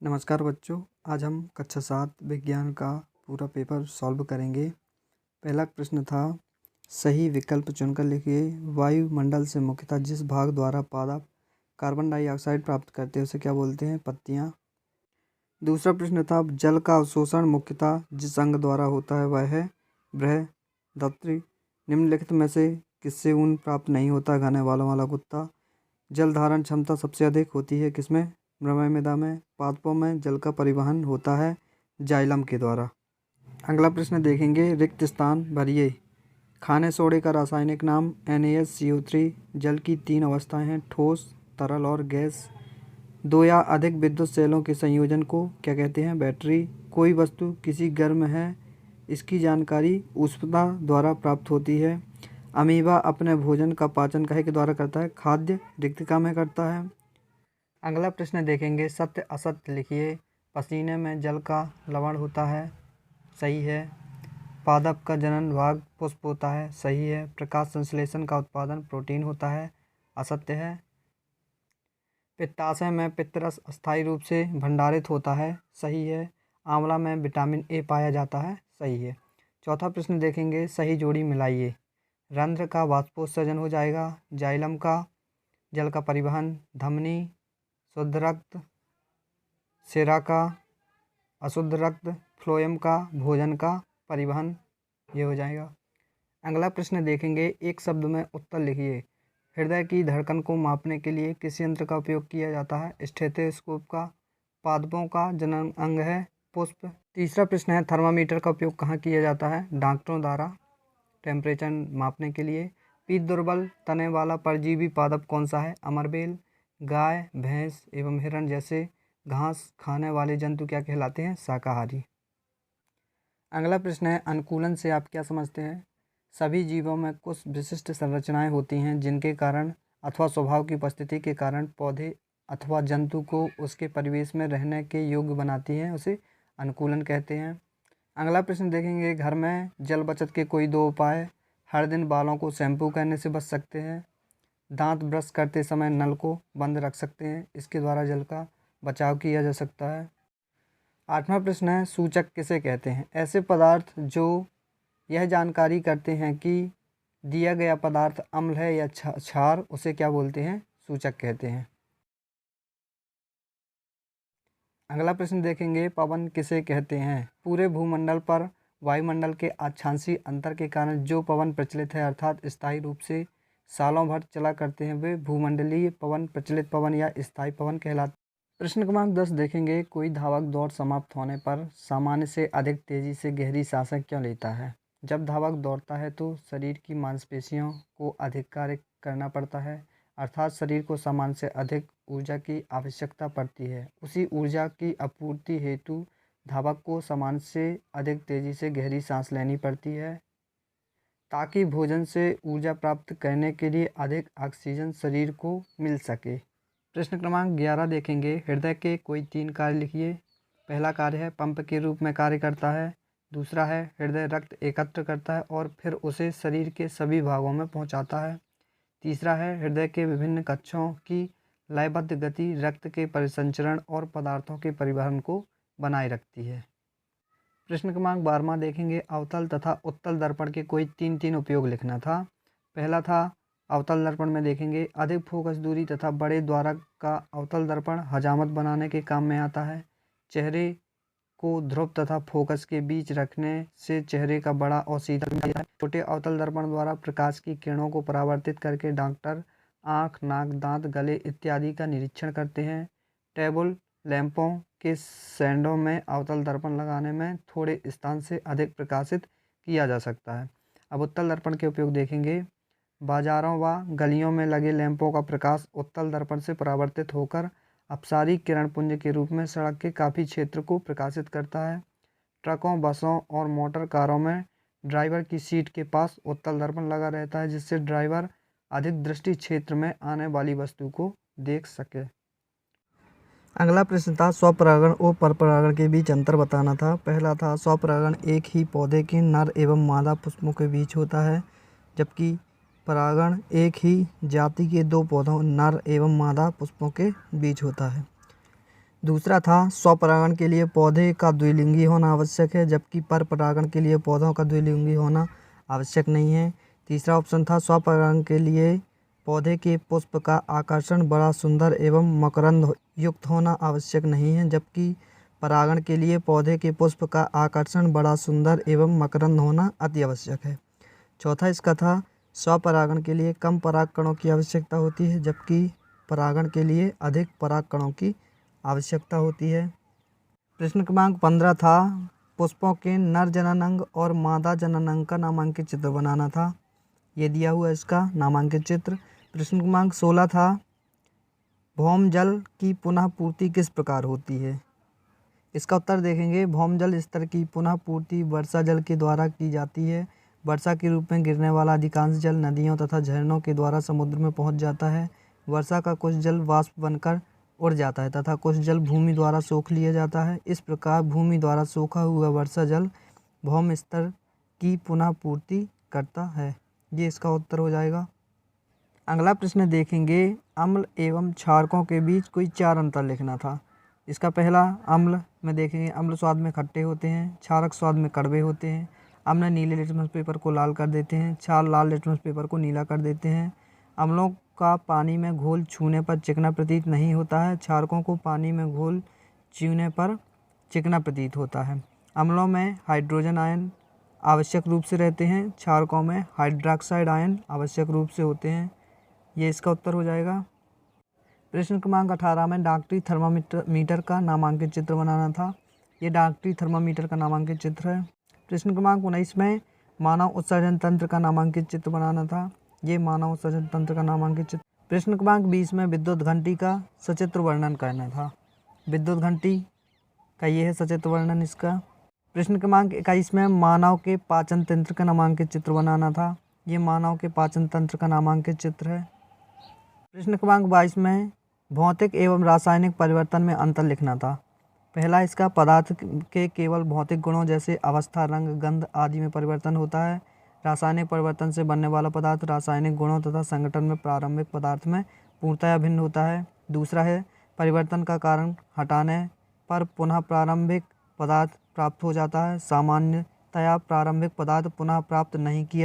नमस्कार बच्चों, आज हम कक्षा 7 विज्ञान का पूरा पेपर सॉल्व करेंगे। पहला प्रश्न था, सही विकल्प चुनकर लिखिए। वायुमंडल से मुख्यतः जिस भाग द्वारा पादप कार्बन डाइऑक्साइड प्राप्त करते हैं उसे क्या बोलते हैं? पत्तियाँ। दूसरा प्रश्न था, जल का अवशोषण मुख्यतः जिस अंग द्वारा होता है वह है बृहदात्रु। निम्नलिखित में से किससे ऊन प्राप्त नहीं होता? घने बालों वाला कुत्ता। जल धारण क्षमता सबसे अधिक होती है किसमें? मृमय मृदा में। पादपों में जल का परिवहन होता है जाइलम के द्वारा। अगला प्रश्न देखेंगे, रिक्त स्थान भरिए। खाने सोडे का रासायनिक नाम NaSCO3। जल की 3 अवस्थाएं हैं, ठोस, तरल और गैस। 2 या अधिक विद्युत सेलों के संयोजन को क्या कहते हैं? बैटरी। कोई वस्तु किसी गर्म है, इसकी जानकारी उष्णता द्वारा प्राप्त होती है। अमीबा अपने भोजन का पाचन काहे के द्वारा करता है? खाद्य रिक्तिका में करता है। अगला प्रश्न देखेंगे, सत्य असत्य लिखिए। पसीने में जल का लवण होता है, सही है। पादप का जनन भाग पुष्प होता है, सही है। प्रकाश संश्लेषण का उत्पादन प्रोटीन होता है, असत्य है। पित्ताशय में पित्तरस अस्थायी रूप से भंडारित होता है, सही है। आंवला में विटामिन ए पाया जाता है, सही है। चौथा प्रश्न देखेंगे, सही जोड़ी मिलाइए। रंध्र का वाष्पोत्सर्जन हो जाएगा, जाइलम का जल का परिवहन, धमनी, शुद्ध रक्त, सिरा का अशुद्ध रक्त, फ्लोएम का भोजन का परिवहन, ये हो जाएगा। अगला प्रश्न देखेंगे, एक शब्द में उत्तर लिखिए। हृदय की धड़कन को मापने के लिए किस यंत्र का उपयोग किया जाता है? स्टेथोस्कोप का। पादपों का जनन अंग है पुष्प। तीसरा प्रश्न है, थर्मामीटर का उपयोग कहाँ किया जाता है? डॉक्टरों द्वारा टेम्परेचर मापने के लिए। पीत दुर्बल तने वाला परजीवी पादप कौन सा है? अमरबेल। गाय, भैंस एवं हिरण जैसे घास खाने वाले जंतु क्या कहलाते हैं? शाकाहारी। अगला प्रश्न है, अनुकूलन से आप क्या समझते हैं? सभी जीवों में कुछ विशिष्ट संरचनाएं होती हैं जिनके कारण अथवा स्वभाव की उपस्थिति के कारण पौधे अथवा जंतु को उसके परिवेश में रहने के योग्य बनाती हैं, उसे अनुकूलन कहते हैं। अगला प्रश्न देखेंगे, घर में जल बचत के कोई 2 उपाय। हर दिन बालों को शैम्पू करने से बच सकते हैं। दांत ब्रश करते समय नल को बंद रख सकते हैं, इसके द्वारा जल का बचाव किया जा सकता है। 8वां प्रश्न है, सूचक किसे कहते हैं? ऐसे पदार्थ जो यह जानकारी करते हैं कि दिया गया पदार्थ अम्ल है या क्षार, उसे क्या बोलते हैं? सूचक कहते हैं। अगला प्रश्न देखेंगे, पवन किसे कहते हैं? पूरे भूमंडल पर वायुमंडल के अक्षांशीय अंतर के कारण जो पवन प्रचलित है अर्थात स्थायी रूप से सालों भर चला करते हैं वे भूमंडलीय पवन, प्रचलित पवन या स्थायी पवन कहलाते। प्रश्न क्रमांक 10 देखेंगे, कोई धावक दौड़ समाप्त होने पर सामान्य से अधिक तेजी से गहरी सांसें क्यों लेता है? जब धावक दौड़ता है तो शरीर की मांसपेशियों को अधिक कार्य करना पड़ता है, अर्थात शरीर को सामान्य से अधिक ऊर्जा की आवश्यकता पड़ती है। उसी ऊर्जा की आपूर्ति हेतु धावक को सामान्य से अधिक तेजी से गहरी सांस लेनी पड़ती है ताकि भोजन से ऊर्जा प्राप्त करने के लिए अधिक ऑक्सीजन शरीर को मिल सके। प्रश्न क्रमांक 11 देखेंगे, हृदय के कोई 3 कार्य लिखिए। पहला कार्य है पंप के रूप में कार्य करता है। दूसरा है हृदय रक्त एकत्र करता है और फिर उसे शरीर के सभी भागों में पहुंचाता है। तीसरा है हृदय के विभिन्न कक्षों की लयबद्ध गति रक्त के परिसंचरण और पदार्थों के परिवहन को बनाए रखती है। प्रश्न क्रमांक 12वां देखेंगे, अवतल तथा उत्तल दर्पण के कोई 3 उपयोग लिखना था। पहला था अवतल दर्पण में देखेंगे, अधिक फोकस दूरी तथा बड़े द्वारक का अवतल दर्पण हजामत बनाने के काम में आता है। चेहरे को ध्रुव तथा फोकस के बीच रखने से चेहरे का बड़ा और सीधा है। छोटे अवतल दर्पण द्वारा प्रकाश की किरणों को परावर्तित करके डॉक्टर आँख, नाक, दांत, गले इत्यादि का निरीक्षण करते हैं। टेबल लैंपों के शैडो में अवतल दर्पण लगाने में थोड़े स्थान से अधिक प्रकाशित किया जा सकता है। अब उत्तल दर्पण के उपयोग देखेंगे। बाजारों व गलियों में लगे लैंपों का प्रकाश उत्तल दर्पण से परावर्तित होकर अपसारी किरण पुंज के रूप में सड़क के काफ़ी क्षेत्र को प्रकाशित करता है। ट्रकों, बसों और मोटर कारों में ड्राइवर की सीट के पास उत्तल दर्पण लगा रहता है जिससे ड्राइवर अधिक दृष्टि क्षेत्र में आने वाली वस्तु को देख सके। अगला प्रश्न था, स्वपरागण और परपरागण के बीच अंतर बताना था। पहला था, स्वपरागण एक ही पौधे के नर एवं मादा पुष्पों के बीच होता है, जबकि परागण एक ही जाति के 2 पौधों नर एवं मादा पुष्पों के बीच होता है। दूसरा था स्वपरागण के लिए पौधे का द्विलिंगी होना आवश्यक है, जबकि पर परागण के लिए पौधों का द्विलिंगी होना आवश्यक नहीं है। तीसरा ऑप्शन था स्वपरागण के लिए पौधे के पुष्प का आकर्षण बड़ा सुंदर एवं मकरंद युक्त होना आवश्यक नहीं है, जबकि परागण के लिए पौधे के पुष्प का आकर्षण बड़ा सुंदर एवं मकरंद होना अति आवश्यक है। चौथा इसका था स्वपरागण के लिए कम पराग कणों की आवश्यकता होती है, जबकि परागण के लिए अधिक पराग कणों की आवश्यकता होती है। प्रश्न क्रमांक 15 था पुष्पों के नर जननांग और मादा जननांग का नामांकित चित्र बनाना था। ये दिया हुआ इसका नामांकित चित्र। प्रश्न क्रमांक 16 था भौम जल की पुनः पूर्ति किस प्रकार होती है। इसका उत्तर देखेंगे भौम जल स्तर की पुनः पूर्ति वर्षा जल के द्वारा की जाती है। वर्षा के रूप में गिरने वाला अधिकांश जल नदियों तथा झरनों के द्वारा समुद्र में पहुंच जाता है। वर्षा का कुछ जल वाष्प बनकर उड़ जाता है तथा कुछ जल भूमि द्वारा सोख लिया जाता है। इस प्रकार भूमि द्वारा सोखा हुआ वर्षा जल भौम स्तर की पुनः पूर्ति करता है। ये इसका उत्तर हो जाएगा। अगला प्रश्न देखेंगे अम्ल एवं क्षारकों के बीच कोई 4 अंतर लिखना था। इसका पहला अम्ल में देखेंगे अम्ल स्वाद में खट्टे होते हैं, क्षारक स्वाद में कड़वे होते हैं। अम्ल नीले लिटमस पेपर को लाल कर देते हैं, क्षार लाल लिटमस पेपर को नीला कर देते हैं। अम्लों का पानी में घोल छूने पर चिकना प्रतीत नहीं होता है, क्षारकों को पानी में घोल छूने पर चिकना प्रतीत होता है। अम्लों में हाइड्रोजन आयन आवश्यक रूप से रहते हैं, क्षारकों में हाइड्रोक्साइड आयन आवश्यक रूप से होते हैं। ये इसका उत्तर हो जाएगा। प्रश्न क्रमांक 18 में डॉक्टरी थर्मामीटर का नामांकित चित्र बनाना था। ये डॉक्टरी थर्मामीटर का नामांकित चित्र है। प्रश्न क्रमांक 19 में मानव उत्सर्जन तंत्र का नामांकित चित्र बनाना था। ये मानव उत्सर्जन तंत्र का नामांकित चित्र। प्रश्न क्रमांक 20 में विद्युत घंटी का सचित्र वर्णन करना था। विद्युत घंटी का ये है सचित्र वर्णन इसका। प्रश्न क्रमांक 21 में मानव के पाचन तंत्र का नामांकित चित्र बनाना था। ये मानव के पाचन तंत्र का नामांकित चित्र है। प्रश्न क्रमांक 22 में भौतिक एवं रासायनिक परिवर्तन में अंतर लिखना था। पहला इसका पदार्थ के केवल भौतिक गुणों जैसे अवस्था, रंग, गंध आदि में परिवर्तन होता है। रासायनिक परिवर्तन से बनने वाला पदार्थ रासायनिक गुणों तथा संगठन में प्रारंभिक पदार्थ में पूर्णतया भिन्न होता है। दूसरा है परिवर्तन का कारण हटाने पर पुनः प्रारंभिक पदार्थ प्राप्त हो जाता है। सामान्यतया प्रारंभिक पदार्थ पुनः प्राप्त नहीं किया